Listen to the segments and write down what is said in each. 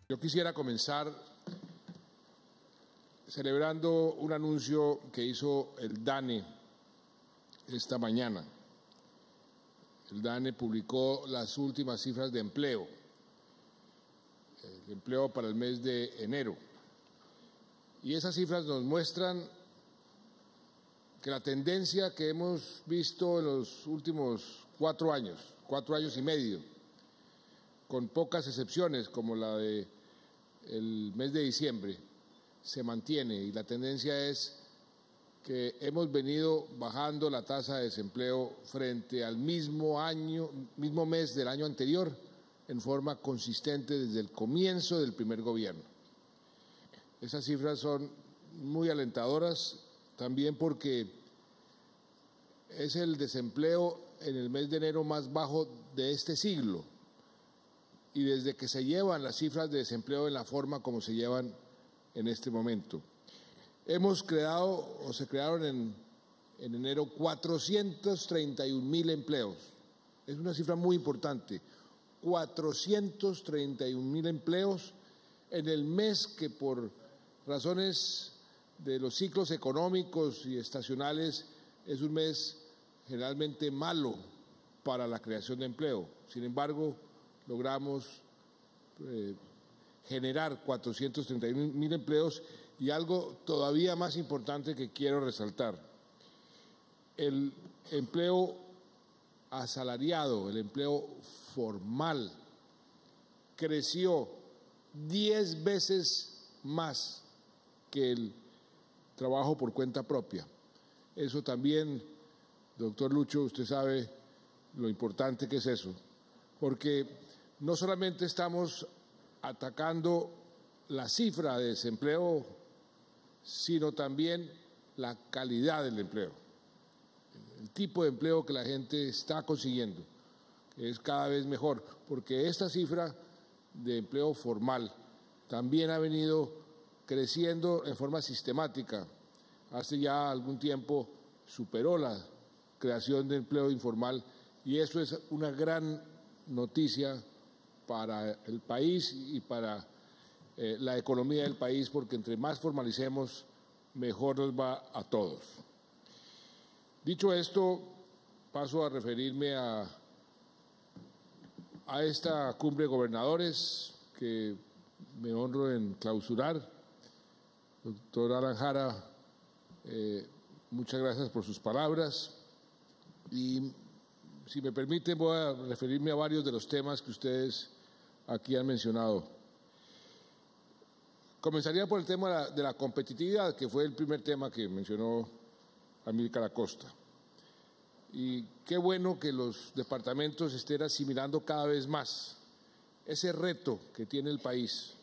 Yo quisiera comenzar celebrando un anuncio que hizo el DANE esta mañana. El DANE publicó las últimas cifras de empleo, el empleo para el mes de enero. Y esas cifras nos muestran que la tendencia que hemos visto en los últimos 4 años y medio, con pocas excepciones como la de el mes de diciembre, se mantiene, y la tendencia es que hemos venido bajando la tasa de desempleo frente al mismo mes del año anterior en forma consistente desde el comienzo del primer gobierno. Esas cifras son muy alentadoras también porque es el desempleo en el mes de enero más bajo de este siglo, y desde que se llevan las cifras de desempleo en la forma como se llevan en este momento. Hemos creado, o se crearon en enero, 431,000 empleos. Es una cifra muy importante, 431,000 empleos en el mes que por razones de los ciclos económicos y estacionales es un mes generalmente malo para la creación de empleo. Sin embargo, logramos generar 431,000 empleos, y algo todavía más importante que quiero resaltar: el empleo asalariado, el empleo formal, creció 10 veces más que el trabajo por cuenta propia. Eso también, doctor Lucho, usted sabe lo importante que es eso, porque no solamente estamos atacando la cifra de desempleo, sino también la calidad del empleo, el tipo de empleo que la gente está consiguiendo, que es cada vez mejor, porque esta cifra de empleo formal también ha venido creciendo en forma sistemática. Hace ya algún tiempo superó la creación de empleo informal, y eso es una gran noticia para el país y para la economía del país, porque entre más formalicemos, mejor nos va a todos. Dicho esto, paso a referirme a esta cumbre de gobernadores que me honro en clausurar. Doctor Alan Jara, muchas gracias por sus palabras, y si me permiten voy a referirme a varios de los temas que ustedes aquí han mencionado. Comenzaría por el tema de la competitividad, que fue el primer tema que mencionó Amílcar Acosta. Y qué bueno que los departamentos estén asimilando cada vez más ese reto que tiene el país,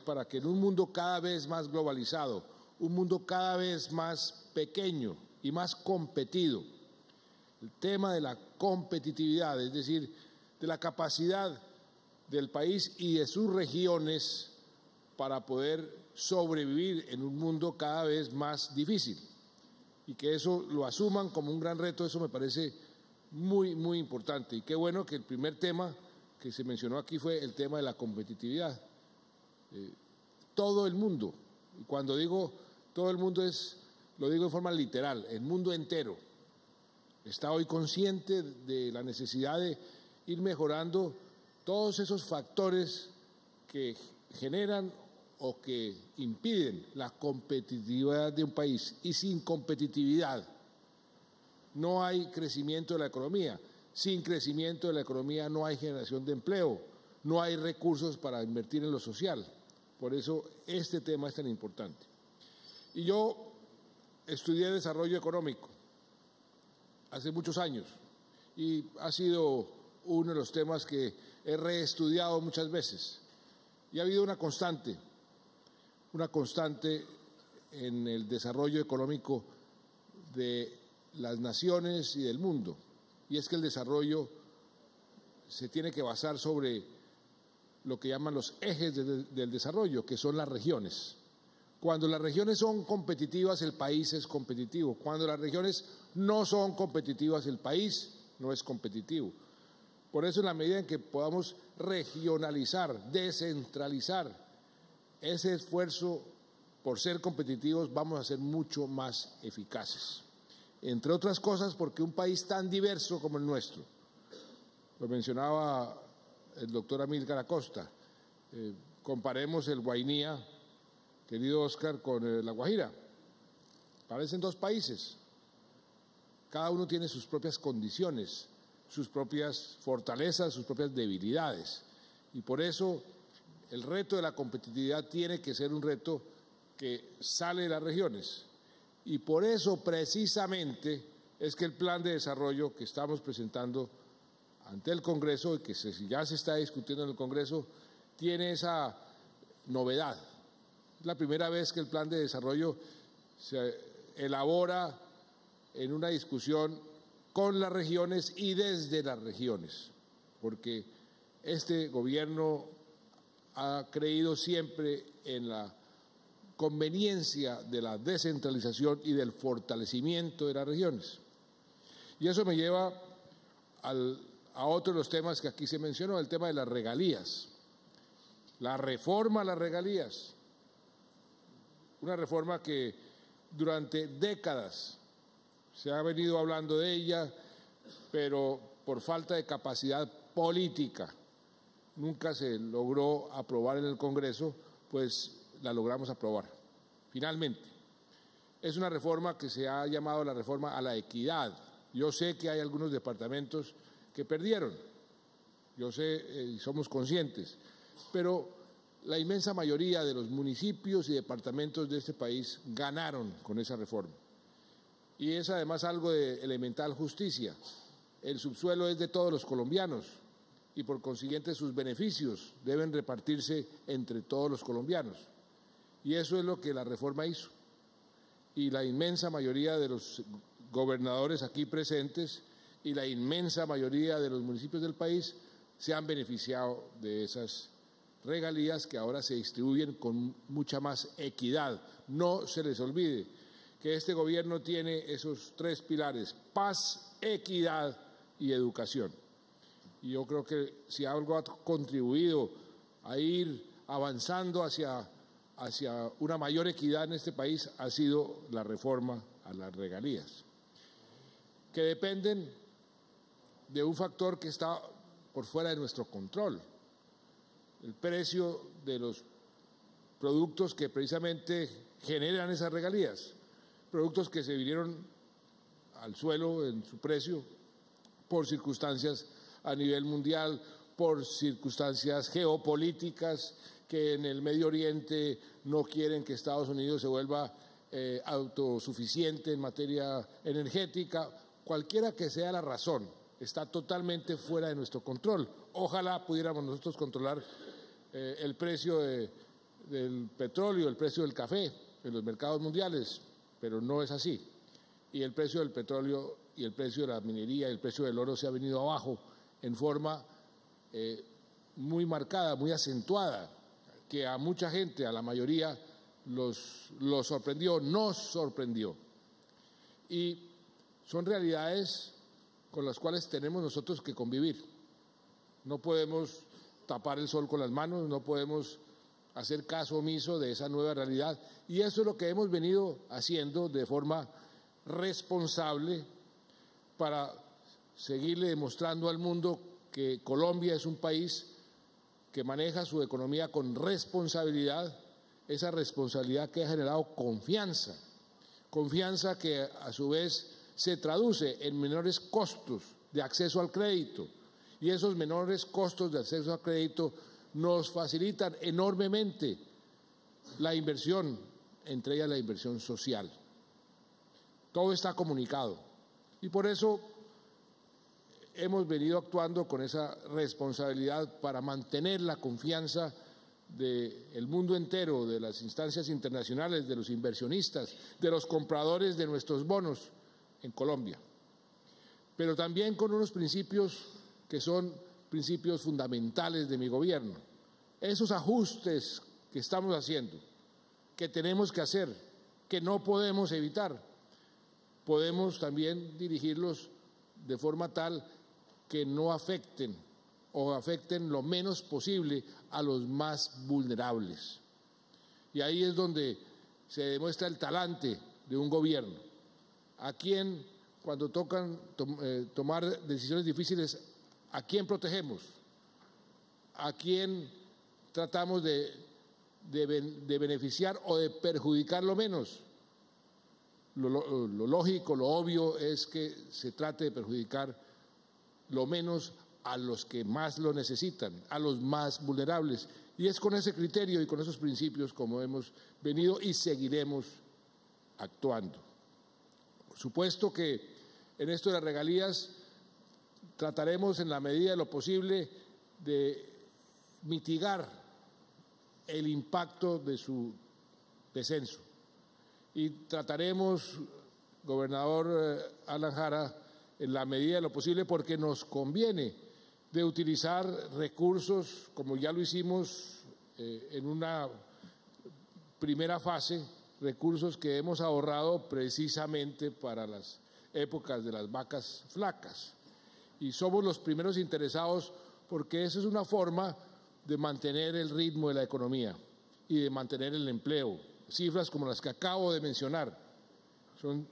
para que en un mundo cada vez más globalizado, un mundo cada vez más pequeño y más competido, el tema de la competitividad, es decir, de la capacidad del país y de sus regiones para poder sobrevivir en un mundo cada vez más difícil, y que eso lo asuman como un gran reto, eso me parece muy, muy importante. Y qué bueno que el primer tema que se mencionó aquí fue el tema de la competitividad. Todo el mundo, y cuando digo todo el mundo lo digo en forma literal, el mundo entero está hoy consciente de la necesidad de ir mejorando todos esos factores que generan o que impiden la competitividad de un país. Y sin competitividad no hay crecimiento de la economía. Sin crecimiento de la economía no hay generación de empleo, no hay recursos para invertir en lo social. Por eso este tema es tan importante. Y yo estudié desarrollo económico hace muchos años, y ha sido uno de los temas que he reestudiado muchas veces. Y ha habido una constante en el desarrollo económico de las naciones y del mundo, y es que el desarrollo se tiene que basar sobre lo que llaman los ejes del desarrollo, que son las regiones. Cuando las regiones son competitivas, el país es competitivo. Cuando las regiones no son competitivas, el país no es competitivo. Por eso, en la medida en que podamos regionalizar, descentralizar ese esfuerzo por ser competitivos, vamos a ser mucho más eficaces. Entre otras cosas, porque un país tan diverso como el nuestro, lo mencionaba el doctor Amílcar Acosta, comparemos el Guainía, querido Oscar, con La Guajira. Parecen dos países. Cada uno tiene sus propias condiciones, sus propias fortalezas, sus propias debilidades. Y por eso el reto de la competitividad tiene que ser un reto que sale de las regiones. Y por eso precisamente es que el plan de desarrollo que estamos presentando ante el Congreso y que ya se está discutiendo en el Congreso tiene esa novedad. Es la primera vez que el plan de desarrollo se elabora en una discusión con las regiones y desde las regiones, porque este gobierno ha creído siempre en la conveniencia de la descentralización y del fortalecimiento de las regiones. Y eso me lleva a otro de los temas que aquí se mencionó, el tema de las regalías. La reforma a las regalías, una reforma que durante décadas se ha venido hablando de ella, pero por falta de capacidad política nunca se logró aprobar en el Congreso, pues la logramos aprobar, finalmente. Es una reforma que se ha llamado la reforma a la equidad. Yo sé que hay algunos departamentos que perdieron, yo sé, somos conscientes, pero la inmensa mayoría de los municipios y departamentos de este país ganaron con esa reforma. Y es además algo de elemental justicia. El subsuelo es de todos los colombianos y por consiguiente sus beneficios deben repartirse entre todos los colombianos. Y eso es lo que la reforma hizo. Y la inmensa mayoría de los gobernadores aquí presentes y la inmensa mayoría de los municipios del país se han beneficiado de esas regalías que ahora se distribuyen con mucha más equidad. No se les olvide que este gobierno tiene esos tres pilares: paz, equidad y educación. Y yo creo que si algo ha contribuido a ir avanzando hacia una mayor equidad en este país ha sido la reforma a las regalías, que dependen de un factor que está por fuera de nuestro control: el precio de los productos que precisamente generan esas regalías, productos que se vinieron al suelo en su precio por circunstancias a nivel mundial, por circunstancias geopolíticas, que en el Medio Oriente no quieren que Estados Unidos se vuelva autosuficiente en materia energética. Cualquiera que sea la razón, está totalmente fuera de nuestro control. Ojalá pudiéramos nosotros controlar el precio del petróleo, el precio del café en los mercados mundiales, pero no es así. Y el precio del petróleo y el precio de la minería y el precio del oro se ha venido abajo en forma muy marcada, muy acentuada, que a mucha gente, a la mayoría, los sorprendió, nos sorprendió. Y son realidades con las cuales tenemos nosotros que convivir. No podemos tapar el sol con las manos, no podemos hacer caso omiso de esa nueva realidad. Y eso es lo que hemos venido haciendo de forma responsable para seguirle demostrando al mundo que Colombia es un país que maneja su economía con responsabilidad, esa responsabilidad que ha generado confianza, confianza que a su vez se traduce en menores costos de acceso al crédito, y esos menores costos de acceso al crédito nos facilitan enormemente la inversión, entre ellas la inversión social. Todo está comunicado y por eso hemos venido actuando con esa responsabilidad para mantener la confianza del mundo entero, de las instancias internacionales, de los inversionistas, de los compradores de nuestros bonos en Colombia, pero también con unos principios que son principios fundamentales de mi gobierno. Esos ajustes que estamos haciendo, que tenemos que hacer, que no podemos evitar, podemos también dirigirlos de forma tal que no afecten o afecten lo menos posible a los más vulnerables. Y ahí es donde se demuestra el talante de un gobierno. A quién, cuando tocan tomar decisiones difíciles, ¿a quién protegemos? ¿A quién tratamos de beneficiar o de perjudicar lo menos? Lo lógico, lo obvio es que se trate de perjudicar lo menos a los que más lo necesitan, a los más vulnerables. Y es con ese criterio y con esos principios como hemos venido y seguiremos actuando. Por supuesto que en esto de las regalías trataremos en la medida de lo posible de mitigar el impacto de su descenso. Y trataremos, gobernador Alan Jara, en la medida de lo posible, porque nos conviene, de utilizar recursos, como ya lo hicimos en una primera fase, recursos que hemos ahorrado precisamente para las épocas de las vacas flacas. Y somos los primeros interesados porque esa es una forma de mantener el ritmo de la economía y de mantener el empleo. Cifras como las que acabo de mencionar son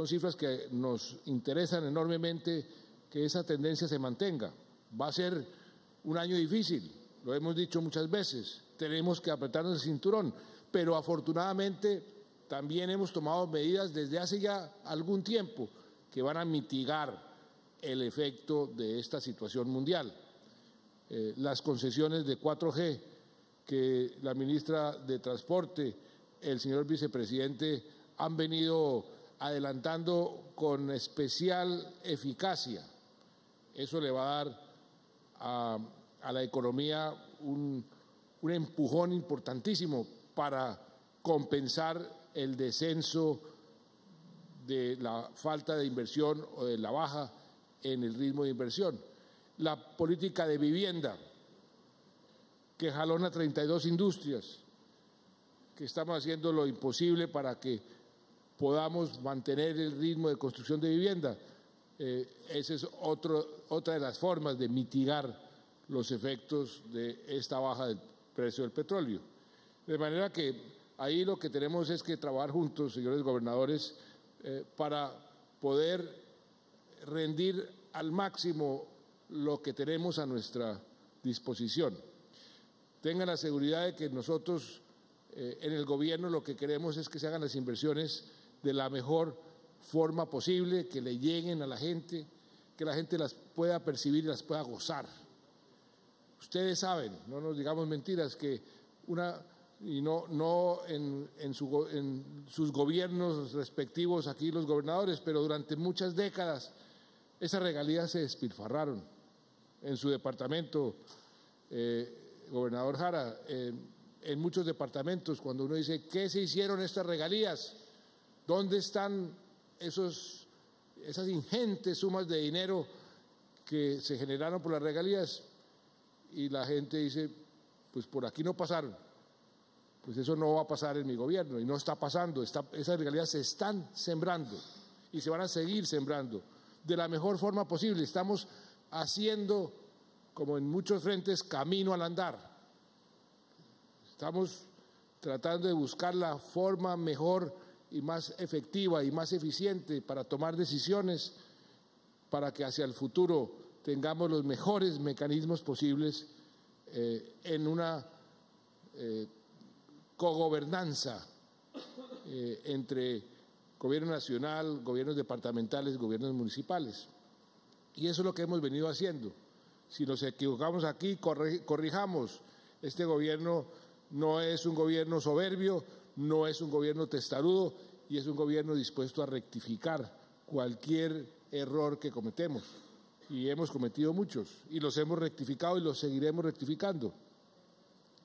cifras que nos interesan enormemente que esa tendencia se mantenga. Va a ser un año difícil, lo hemos dicho muchas veces, tenemos que apretarnos el cinturón, pero afortunadamente también hemos tomado medidas desde hace ya algún tiempo que van a mitigar el efecto de esta situación mundial. Las concesiones de 4G que la ministra de Transporte, el señor vicepresidente, han venido adelantando con especial eficacia. Eso le va a dar a la economía un empujón importantísimo para compensar el descenso de la falta de inversión o de la baja en el ritmo de inversión. La política de vivienda, que jalona 32 industrias, que estamos haciendo lo imposible para que podamos mantener el ritmo de construcción de vivienda. Esa es otra de las formas de mitigar los efectos de esta baja del precio del petróleo. De manera que ahí lo que tenemos es que trabajar juntos, señores gobernadores, para poder rendir al máximo lo que tenemos a nuestra disposición. Tengan la seguridad de que nosotros en el gobierno lo que queremos es que se hagan las inversiones de la mejor forma posible, que le lleguen a la gente, que la gente las pueda percibir y las pueda gozar. Ustedes saben, no nos digamos mentiras, que no en sus gobiernos respectivos aquí los gobernadores, pero durante muchas décadas esas regalías se despilfarraron en su departamento, gobernador Jara, en muchos departamentos. Cuando uno dice, ¿qué se hicieron estas regalías? ¿Dónde están esas ingentes sumas de dinero que se generaron por las regalías? Y la gente dice, pues por aquí no pasaron. Pues eso no va a pasar en mi gobierno y no está pasando. Esas regalías se están sembrando y se van a seguir sembrando de la mejor forma posible. Estamos haciendo, como en muchos frentes, camino al andar. Estamos tratando de buscar la forma mejor y más efectiva y más eficiente para tomar decisiones para que hacia el futuro tengamos los mejores mecanismos posibles en una cogobernanza entre gobierno nacional, gobiernos departamentales, gobiernos municipales. Y eso es lo que hemos venido haciendo. Si nos equivocamos aquí, corrijamos. Este gobierno no es un gobierno soberbio, no es un gobierno testarudo y es un gobierno dispuesto a rectificar cualquier error que cometemos. Y hemos cometido muchos y los hemos rectificado y los seguiremos rectificando.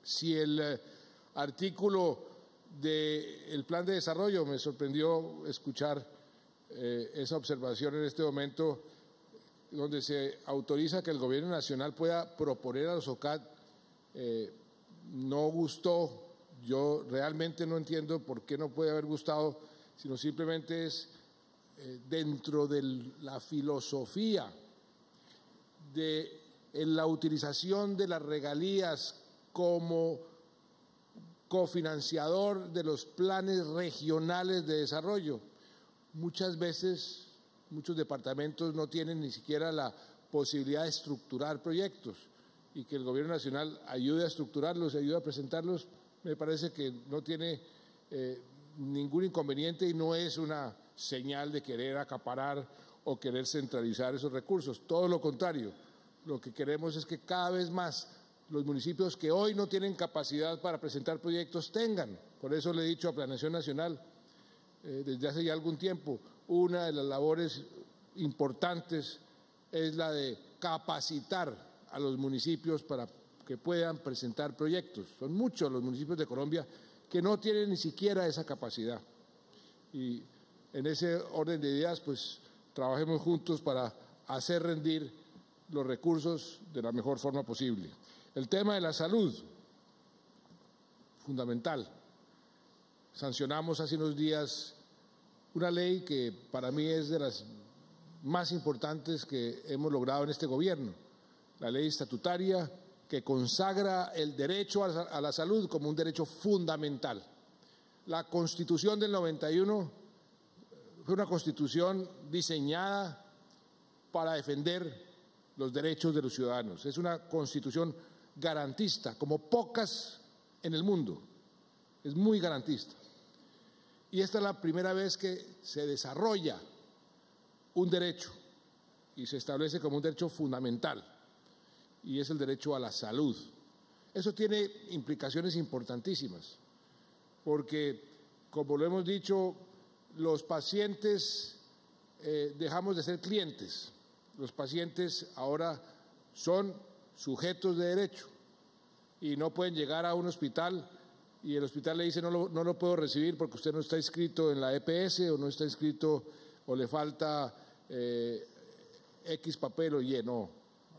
Si el artículo del plan de desarrollo, me sorprendió escuchar esa observación en este momento, donde se autoriza que el gobierno nacional pueda proponer a los OCAD, no gustó yo realmente no entiendo por qué no puede haber gustado, sino simplemente es dentro de la filosofía de la utilización de las regalías como cofinanciador de los planes regionales de desarrollo. Muchas veces, muchos departamentos no tienen ni siquiera la posibilidad de estructurar proyectos, y que el gobierno nacional ayude a estructurarlos, ayude a presentarlos, me parece que no tiene ningún inconveniente y no es una señal de querer acaparar o querer centralizar esos recursos. Todo lo contrario, lo que queremos es que cada vez más los municipios que hoy no tienen capacidad para presentar proyectos tengan. Por eso le he dicho a Planeación Nacional desde hace ya algún tiempo, una de las labores importantes es la de capacitar a los municipios para que puedan presentar proyectos. Son muchos los municipios de Colombia que no tienen ni siquiera esa capacidad. Y en ese orden de ideas, pues trabajemos juntos para hacer rendir los recursos de la mejor forma posible. El tema de la salud, fundamental. Sancionamos hace unos días una ley que para mí es de las más importantes que hemos logrado en este gobierno, la ley estatutaria que consagra el derecho a la salud como un derecho fundamental. La Constitución del 91 fue una constitución diseñada para defender los derechos de los ciudadanos. Es una constitución garantista, como pocas en el mundo. Es muy garantista. Y esta es la primera vez que se desarrolla un derecho y se establece como un derecho fundamental, y es el derecho a la salud. Eso tiene implicaciones importantísimas, porque, como lo hemos dicho, los pacientes dejamos de ser clientes. Los pacientes ahora son sujetos de derecho y no pueden llegar a un hospital y el hospital le dice no lo puedo recibir porque usted no está inscrito en la EPS o no está inscrito o le falta X papel o Y. No,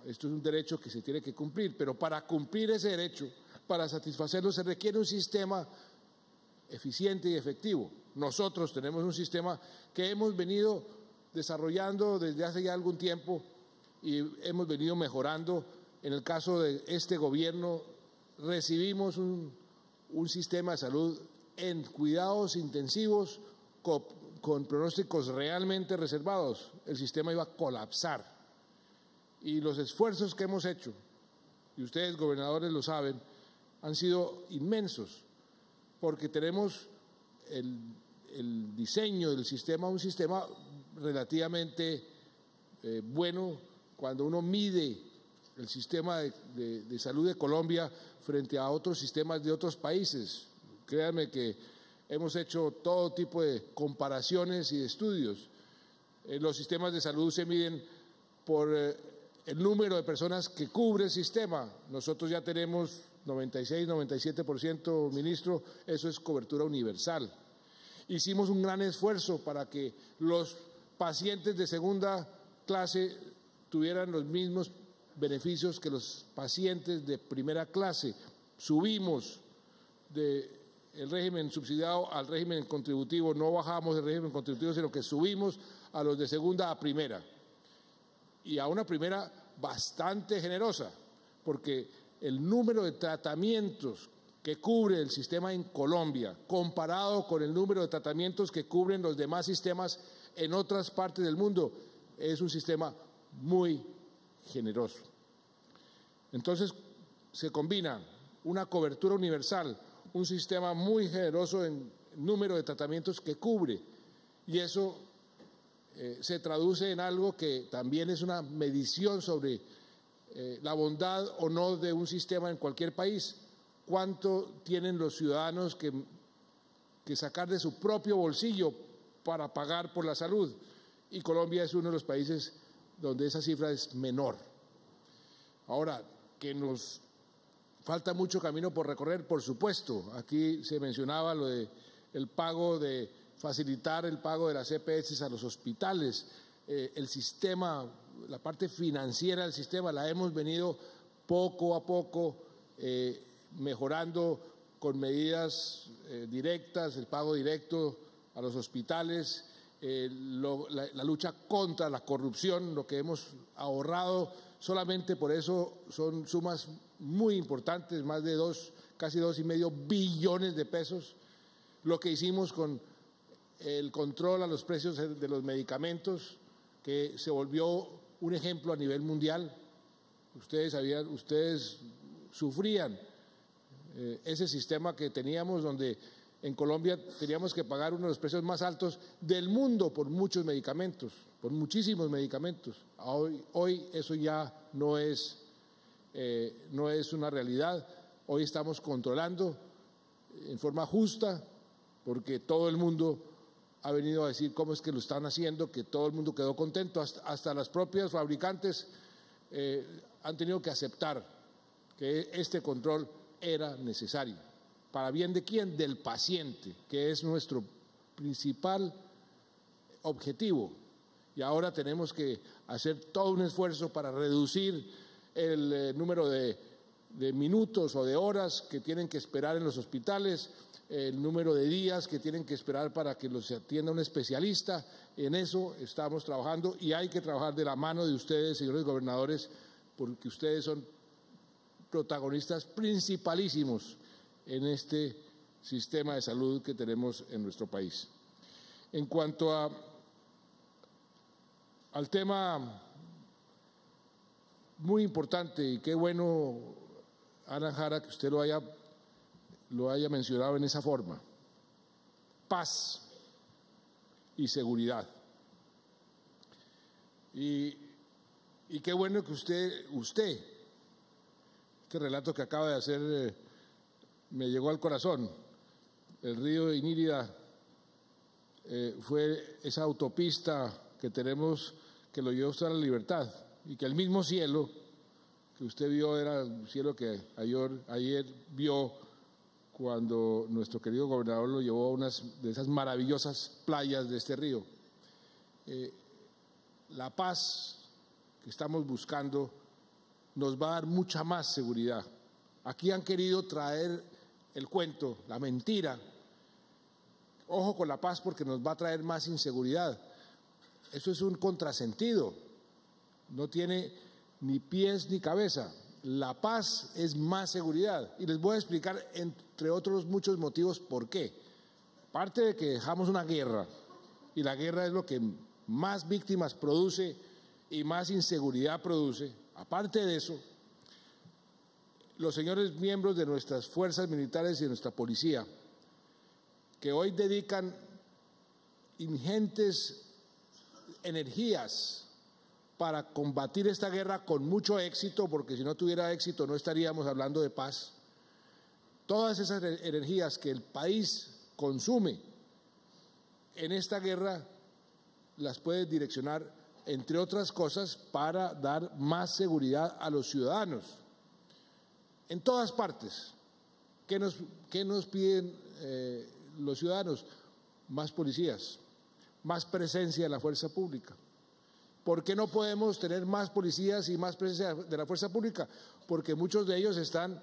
esto es un derecho que se tiene que cumplir, pero para cumplir ese derecho, para satisfacerlo, se requiere un sistema eficiente y efectivo. Nosotros tenemos un sistema que hemos venido desarrollando desde hace ya algún tiempo y hemos venido mejorando. En el caso de este gobierno, recibimos un sistema de salud en cuidados intensivos con pronósticos realmente reservados. El sistema iba a colapsar. Y los esfuerzos que hemos hecho, y ustedes, gobernadores, lo saben, han sido inmensos, porque tenemos el diseño del sistema, un sistema relativamente bueno cuando uno mide el sistema de salud de Colombia frente a otros sistemas de otros países. Créanme que hemos hecho todo tipo de comparaciones y de estudios. Los sistemas de salud se miden por el número de personas que cubre el sistema. Nosotros ya tenemos 96, 97%, ministro, eso es cobertura universal. Hicimos un gran esfuerzo para que los pacientes de segunda clase tuvieran los mismos beneficios que los pacientes de primera clase. Subimos del régimen subsidiado al régimen contributivo, no bajamos del régimen contributivo, sino que subimos a los de segunda a primera. Y a una primera bastante generosa, porque el número de tratamientos que cubre el sistema en Colombia, comparado con el número de tratamientos que cubren los demás sistemas en otras partes del mundo, es un sistema muy generoso. Entonces, se combina una cobertura universal, un sistema muy generoso en número de tratamientos que cubre, y eso se traduce en algo que también es una medición sobre la bondad o no de un sistema en cualquier país. ¿Cuánto tienen los ciudadanos que sacar de su propio bolsillo para pagar por la salud? Y Colombia es uno de los países donde esa cifra es menor. Ahora, que nos falta mucho camino por recorrer, por supuesto. Aquí se mencionaba lo de el pago de facilitar el pago de las EPS a los hospitales. El sistema, la parte financiera del sistema la hemos venido poco a poco mejorando con medidas directas, el pago directo a los hospitales, la lucha contra la corrupción, lo que hemos ahorrado solamente por eso son sumas muy importantes, más de casi 2,5 billones de pesos. Lo que hicimos con el control a los precios de los medicamentos, que se volvió un ejemplo a nivel mundial. Ustedes sufrían ese sistema que teníamos, donde en Colombia teníamos que pagar uno de los precios más altos del mundo por muchos medicamentos, por muchísimos medicamentos. Hoy eso ya no es una realidad. Hoy estamos controlando en forma justa, porque todo el mundo ha venido a decir cómo es que lo están haciendo, que todo el mundo quedó contento, hasta las propias fabricantes han tenido que aceptar que este control era necesario. ¿Para bien de quién? Del paciente, que es nuestro principal objetivo. Y ahora tenemos que hacer todo un esfuerzo para reducir el número de minutos o de horas que tienen que esperar en los hospitales, el número de días que tienen que esperar para que los atienda un especialista. En eso estamos trabajando y hay que trabajar de la mano de ustedes, señores gobernadores, porque ustedes son protagonistas principalísimos en este sistema de salud que tenemos en nuestro país. En cuanto al tema muy importante, y qué bueno, Ana Jara, que usted lo haya mencionado en esa forma: paz y seguridad. Y qué bueno que usted, este relato que acaba de hacer me llegó al corazón. El río Inírida fue esa autopista que tenemos que lo llevó usted a la libertad, y que el mismo cielo que usted vio era el cielo que ayer vio cuando nuestro querido gobernador lo llevó a unas de esas maravillosas playas de este río. La paz que estamos buscando nos va a dar mucha más seguridad. Aquí han querido traer el cuento, la mentira. Ojo con la paz, porque nos va a traer más inseguridad. Eso es un contrasentido, no tiene ni pies ni cabeza. La paz es más seguridad, y les voy a explicar, entre otros muchos motivos, por qué. Aparte de que dejamos una guerra, y la guerra es lo que más víctimas produce y más inseguridad produce. Aparte de eso, los señores miembros de nuestras fuerzas militares y de nuestra policía, que hoy dedican ingentes energías para combatir esta guerra con mucho éxito, porque si no tuviera éxito no estaríamos hablando de paz. Todas esas energías que el país consume en esta guerra las puede direccionar, entre otras cosas, para dar más seguridad a los ciudadanos en todas partes. ¿Qué nos piden los ciudadanos? Más policías, más presencia de la fuerza pública. ¿Por qué no podemos tener más policías y más presencia de la fuerza pública? Porque muchos de ellos están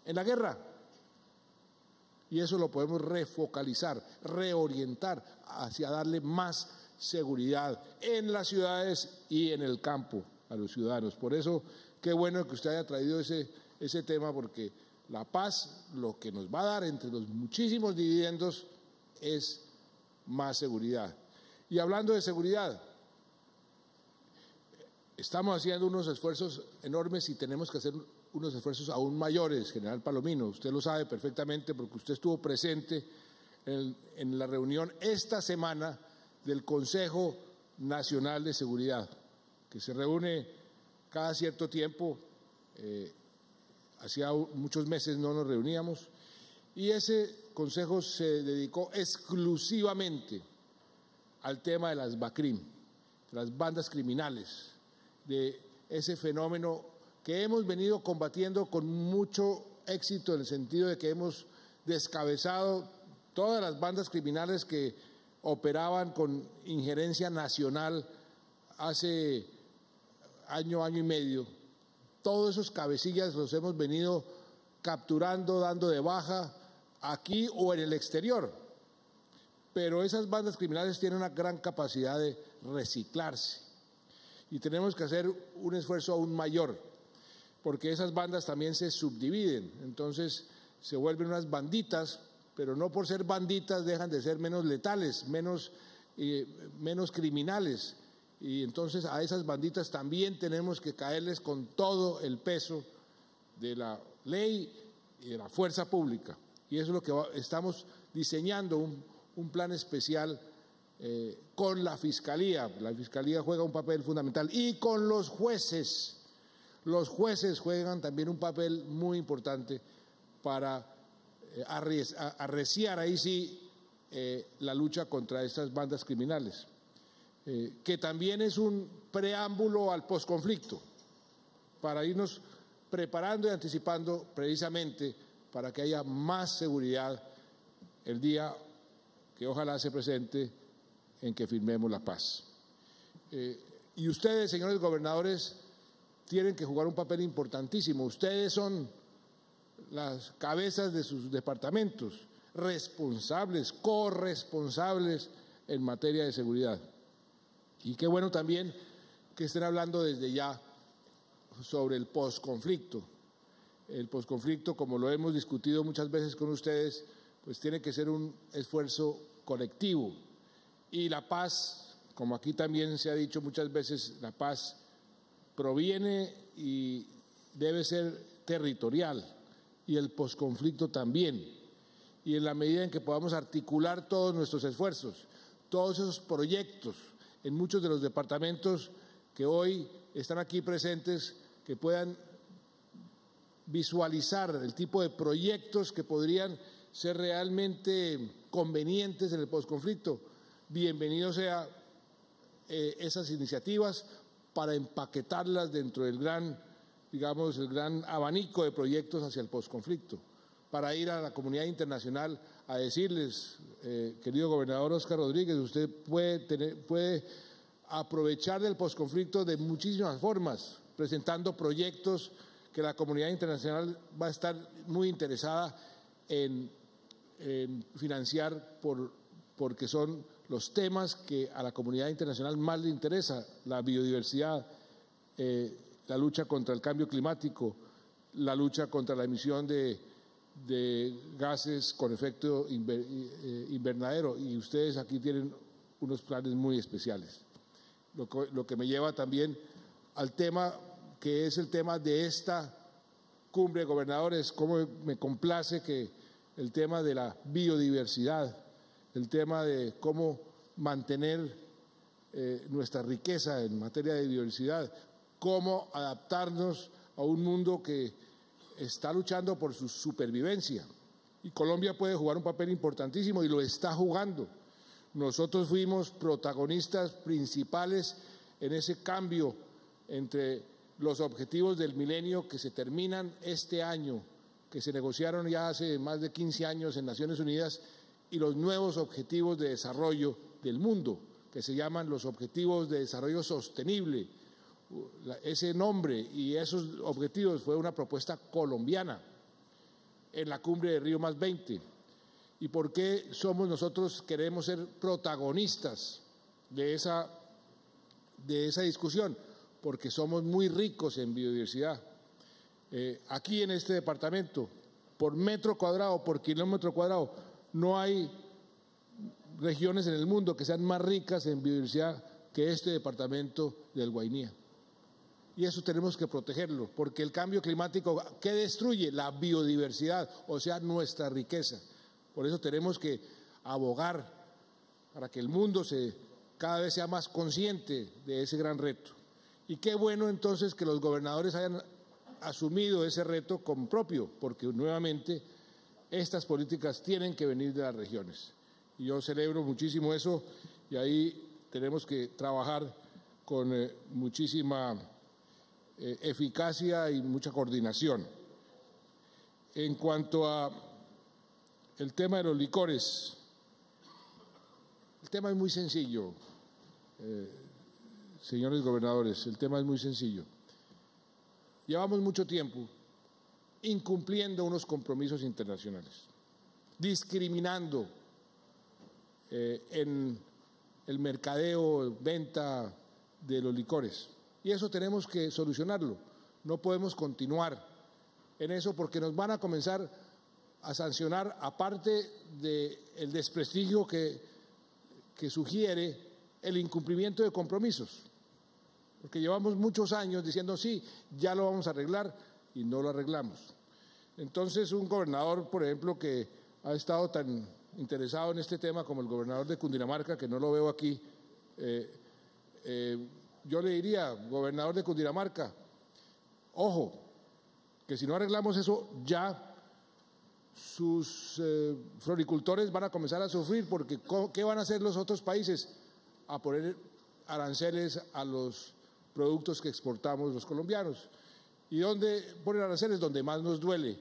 en la guerra, y eso lo podemos refocalizar, reorientar hacia darle más seguridad en las ciudades y en el campo a los ciudadanos. Por eso, qué bueno que usted haya traído ese tema, porque la paz, lo que nos va a dar, entre los muchísimos dividendos, es más seguridad. Y hablando de seguridad, estamos haciendo unos esfuerzos enormes y tenemos que hacer unos esfuerzos aún mayores, general Palomino. Usted lo sabe perfectamente porque usted estuvo presente en la reunión esta semana del Consejo Nacional de Seguridad, que se reúne cada cierto tiempo. Hacía muchos meses no nos reuníamos, y ese consejo se dedicó exclusivamente al tema de las BACRIM, de las bandas criminales, de ese fenómeno que hemos venido combatiendo con mucho éxito, en el sentido de que hemos descabezado todas las bandas criminales que operaban con injerencia nacional hace año y medio. Todos esos cabecillas los hemos venido capturando, dando de baja aquí o en el exterior. Pero esas bandas criminales tienen una gran capacidad de reciclarse y tenemos que hacer un esfuerzo aún mayor, porque esas bandas también se subdividen, entonces se vuelven unas banditas, pero no por ser banditas dejan de ser menos letales, menos criminales, y entonces a esas banditas también tenemos que caerles con todo el peso de la ley y de la fuerza pública, y eso es lo que estamos diseñando, un plan especial con la Fiscalía. La Fiscalía juega un papel fundamental y con los jueces. Los jueces juegan también un papel muy importante para arreciar ahí sí la lucha contra estas bandas criminales, que también es un preámbulo al posconflicto, para irnos preparando y anticipando precisamente para que haya más seguridad el día que ojalá se presente en que firmemos la paz. Y ustedes, señores gobernadores, tienen que jugar un papel importantísimo. Ustedes son las cabezas de sus departamentos, responsables, corresponsables en materia de seguridad. Y qué bueno también que estén hablando desde ya sobre el posconflicto. El posconflicto, como lo hemos discutido muchas veces con ustedes, pues tiene que ser un esfuerzo colectivo. Y la paz, como aquí también se ha dicho muchas veces, la paz proviene y debe ser territorial, y el posconflicto también. Y en la medida en que podamos articular todos nuestros esfuerzos, todos esos proyectos en muchos de los departamentos que hoy están aquí presentes, que puedan visualizar el tipo de proyectos que podrían ser realmente convenientes en el posconflicto, bienvenido sea esas iniciativas para empaquetarlas dentro del gran, digamos, el gran abanico de proyectos hacia el posconflicto, para ir a la comunidad internacional a decirles, querido gobernador Óscar Rodríguez, usted puede aprovechar del posconflicto de muchísimas formas, presentando proyectos que la comunidad internacional va a estar muy interesada en financiar porque son los temas que a la comunidad internacional más le interesa: la biodiversidad, la lucha contra el cambio climático, la lucha contra la emisión de gases con efecto invernadero, y ustedes aquí tienen unos planes muy especiales. Lo que me lleva también al tema que es el tema de esta cumbre de gobernadores, cómo me complace que el tema de la biodiversidad, el tema de cómo mantener nuestra riqueza en materia de biodiversidad, cómo adaptarnos a un mundo que está luchando por su supervivencia. Y Colombia puede jugar un papel importantísimo y lo está jugando. Nosotros fuimos protagonistas principales en ese cambio entre los objetivos del milenio que se terminan este año, que se negociaron ya hace más de 15 años en Naciones Unidas, y los nuevos objetivos de desarrollo del mundo, que se llaman los Objetivos de Desarrollo Sostenible. Ese nombre y esos objetivos fue una propuesta colombiana en la cumbre de Río +20. ¿Y por qué nosotros queremos ser protagonistas de esa discusión? Porque somos muy ricos en biodiversidad. Aquí en este departamento, por metro cuadrado, por kilómetro cuadrado, no hay regiones en el mundo que sean más ricas en biodiversidad que este departamento del Guainía. Y eso tenemos que protegerlo, porque el cambio climático, ¿qué destruye? La biodiversidad, o sea, nuestra riqueza. Por eso tenemos que abogar para que el mundo cada vez sea más consciente de ese gran reto. Y qué bueno entonces que los gobernadores hayan asumido ese reto como propio, porque nuevamente estas políticas tienen que venir de las regiones. Y yo celebro muchísimo eso, y ahí tenemos que trabajar con muchísima eficacia y mucha coordinación. En cuanto a el tema de los licores, el tema es muy sencillo, señores gobernadores, el tema es muy sencillo. Llevamos mucho tiempo incumpliendo unos compromisos internacionales, discriminando en el mercadeo, venta de los licores. Y eso tenemos que solucionarlo. No podemos continuar en eso porque nos van a comenzar a sancionar, aparte del desprestigio que sugiere el incumplimiento de compromisos. Porque llevamos muchos años diciendo sí, ya lo vamos a arreglar y no lo arreglamos. Entonces, un gobernador, por ejemplo, que ha estado tan interesado en este tema como el gobernador de Cundinamarca, que no lo veo aquí, yo le diría, gobernador de Cundinamarca, ojo, que si no arreglamos eso ya sus floricultores van a comenzar a sufrir, porque ¿qué van a hacer los otros países? A poner aranceles a los productos que exportamos los colombianos. ¿Y dónde ponen aranceles? Donde más nos duele.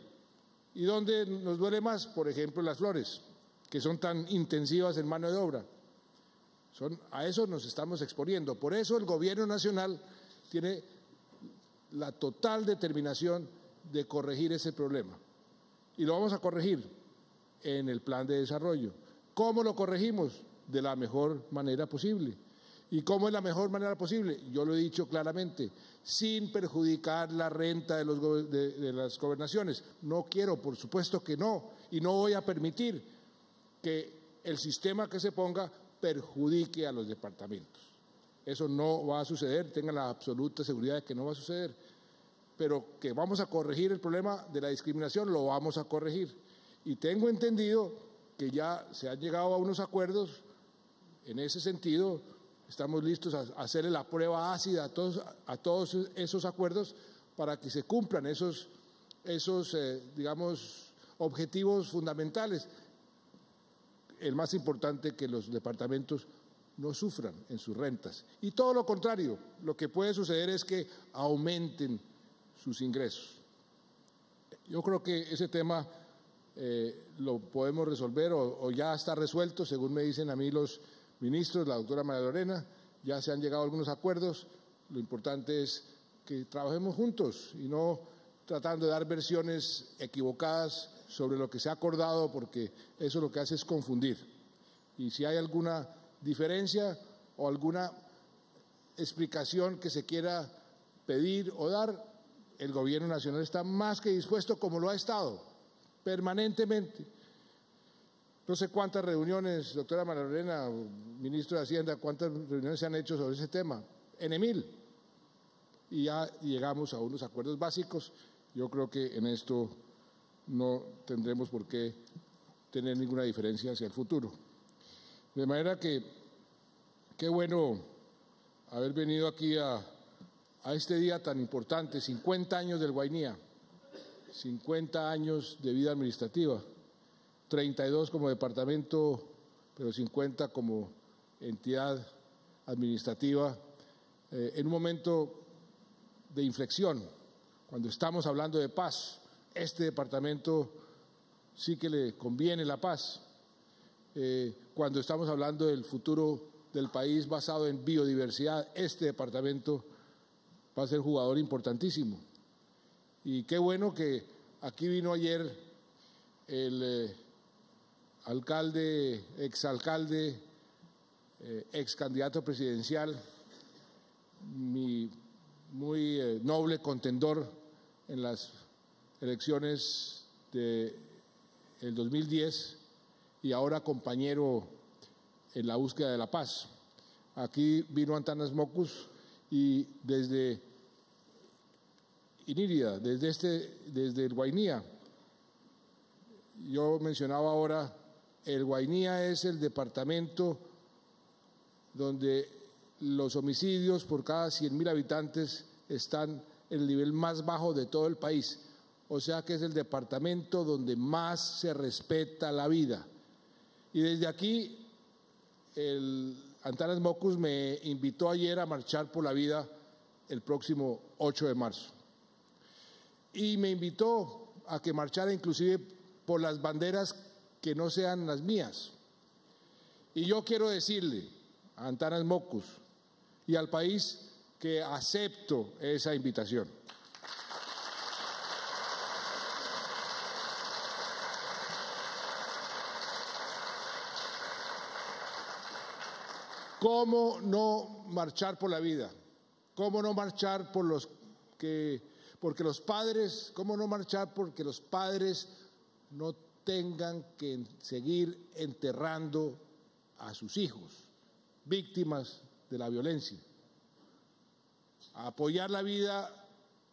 ¿Y dónde nos duele más? Por ejemplo, las flores, que son tan intensivas en mano de obra. A eso nos estamos exponiendo. Por eso el gobierno nacional tiene la total determinación de corregir ese problema. Y lo vamos a corregir en el plan de desarrollo. ¿Cómo lo corregimos? De la mejor manera posible. ¿Y cómo es la mejor manera posible? Yo lo he dicho claramente, sin perjudicar la renta de las gobernaciones. No quiero, por supuesto que no, y no voy a permitir que el sistema que se ponga perjudique a los departamentos. Eso no va a suceder, tengan la absoluta seguridad de que no va a suceder. Pero que vamos a corregir el problema de la discriminación, lo vamos a corregir. Y tengo entendido que ya se han llegado a unos acuerdos en ese sentido. Estamos listos a hacerle la prueba ácida a todos esos acuerdos para que se cumplan esos digamos, objetivos fundamentales. El más importante, que los departamentos no sufran en sus rentas. Y todo lo contrario, lo que puede suceder es que aumenten sus ingresos. Yo creo que ese tema lo podemos resolver o ya está resuelto, según me dicen a mí los ministros, la doctora María Lorena, ya se han llegado a algunos acuerdos. Lo importante es que trabajemos juntos y no tratando de dar versiones equivocadas sobre lo que se ha acordado, porque eso lo que hace es confundir. Y si hay alguna diferencia o alguna explicación que se quiera pedir o dar, el gobierno nacional está más que dispuesto, como lo ha estado permanentemente. No sé cuántas reuniones, doctora María Lorena, ministro de Hacienda, cuántas reuniones se han hecho sobre ese tema, N mil, y ya llegamos a unos acuerdos básicos. Yo creo que en esto no tendremos por qué tener ninguna diferencia hacia el futuro. De manera que qué bueno haber venido aquí a este día tan importante, 50 años del Guainía, 50 años de vida administrativa, 32 como departamento, pero 50 como entidad administrativa, en un momento de inflexión, cuando estamos hablando de paz. Este departamento sí que le conviene la paz. Cuando estamos hablando del futuro del país basado en biodiversidad, este departamento va a ser jugador importantísimo. Y qué bueno que aquí vino ayer el alcalde, exalcalde, ex candidato presidencial, mi muy noble contendor en las elecciones del 2010 y ahora compañero en la búsqueda de la paz. Aquí vino Antanas Mockus y desde Inírida, desde el Guainía. Yo mencionaba ahora, el Guainía es el departamento donde los homicidios por cada 100.000 habitantes están en el nivel más bajo de todo el país. O sea que es el departamento donde más se respeta la vida. Y desde aquí, el Antanas Mockus me invitó ayer a marchar por la vida el próximo 8 de marzo. Y me invitó a que marchara inclusive por las banderas que no sean las mías. Y yo quiero decirle a Antanas Mockus y al país que acepto esa invitación. ¿Cómo no marchar por la vida? ¿Cómo no marchar porque los padres, cómo no marchar porque los padres no tengan que seguir enterrando a sus hijos, víctimas de la violencia? Apoyar la vida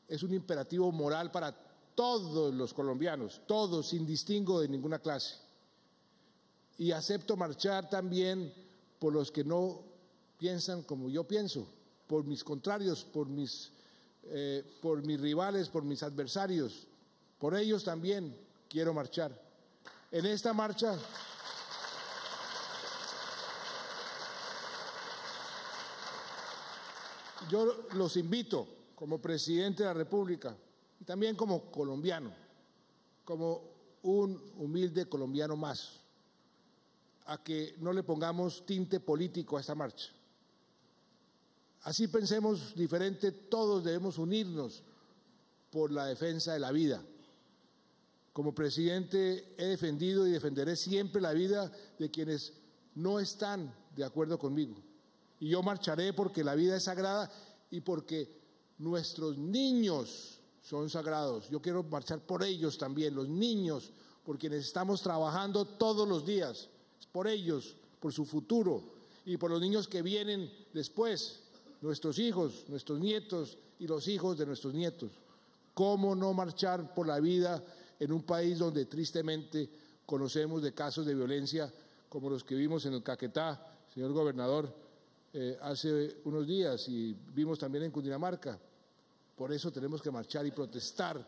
es un imperativo moral para todos los colombianos, todos, sin distingo de ninguna clase. Y acepto marchar también por los que no piensan como yo pienso, por mis contrarios, por mis rivales, por mis adversarios. Por ellos también quiero marchar. En esta marcha yo los invito, como presidente de la República y también como colombiano, como un humilde colombiano más, a que no le pongamos tinte político a esta marcha. Así pensemos diferente, todos debemos unirnos por la defensa de la vida. Como presidente he defendido y defenderé siempre la vida de quienes no están de acuerdo conmigo. Y yo marcharé porque la vida es sagrada y porque nuestros niños son sagrados. Yo quiero marchar por ellos también, los niños, por quienes estamos trabajando todos los días. Es por ellos, por su futuro y por los niños que vienen después, nuestros hijos, nuestros nietos y los hijos de nuestros nietos. ¿Cómo no marchar por la vida en un país donde tristemente conocemos de casos de violencia como los que vimos en el Caquetá, señor gobernador, hace unos días, y vimos también en Cundinamarca? Por eso tenemos que marchar y protestar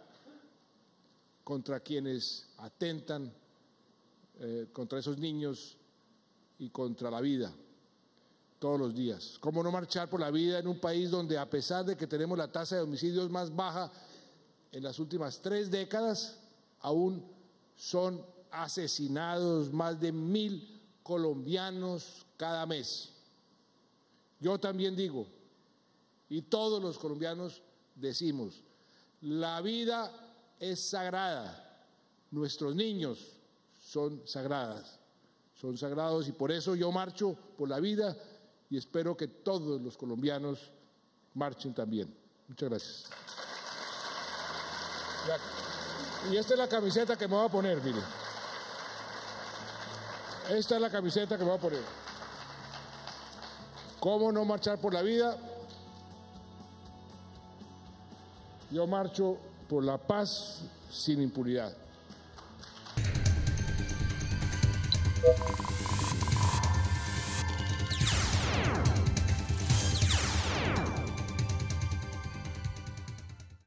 contra quienes atentan contra esos niños y contra la vida todos los días. ¿Cómo no marchar por la vida en un país donde, a pesar de que tenemos la tasa de homicidios más baja en las últimas 3 décadas, aún son asesinados más de 1.000 colombianos cada mes? Yo también digo, y todos los colombianos decimos, la vida es sagrada, nuestros niños son sagrados y por eso yo marcho por la vida y espero que todos los colombianos marchen también. Muchas gracias. Y esta es la camiseta que me voy a poner, mire. Esta es la camiseta que me voy a poner. ¿Cómo no marchar por la vida? Yo marcho por la paz sin impunidad.